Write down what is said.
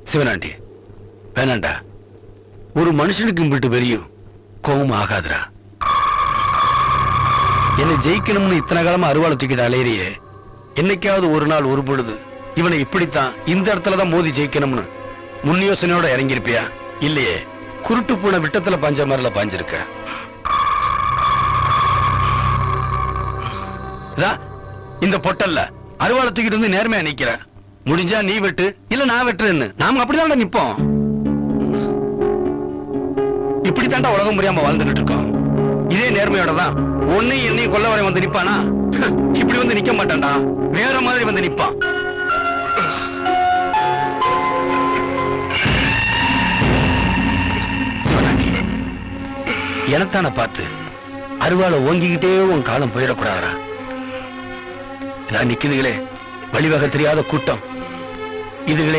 சிவனாண்டி வேணாண்டா. ஒரு மனுஷனுக்கு இம்பிட்டு பெரியும் கோபம் ஆகாதுரா. என்ன ஜெயிக்கணும்னு இத்தனை காலமா அருவாளை தூக்கிட்டு அலையிறியே, என்னைக்காவது ஒரு நாள் ஒரு பொழுது இவனை இப்படித்தான் இந்த இடத்துலதான் மோதி ஜெயிக்கணும்னு முன் யோசனையோட இறங்கியிருப்பியா? இல்லையே, குருட்டு பூனை விட்டத்துல பாஞ்ச மாதிரில பாஞ்சிருக்க. இந்த பொட்டல்ல அருவாளை தூக்கிட்டு வந்து நேர்மையா நிக்கிற. முடிஞ்சா நீ வெட்டு, இல்ல நான் வெட்டுறேன்னு நாம அப்படிதான் நிப்போம். இப்படித்தாண்டா உலகம் புரியாம வாழ்ந்துட்டு இருக்கோம். இதே நேர்மையோட தான் உன்னையும் என்னையும் கொல்ல வரை வந்து நிப்பானா? இப்படி வந்து நிக்க மாட்டான்டா, வேற மாதிரி வந்து நிப்பான். சிவனாண்டி, எனத்தான பார்த்து அருவாளை ஓங்கிக்கிட்டே உன் காலம் போயிடக்கூடாதா? இதான் நிக்குதுகளே வழிவகை தெரியாத கூட்டம். இதுகளே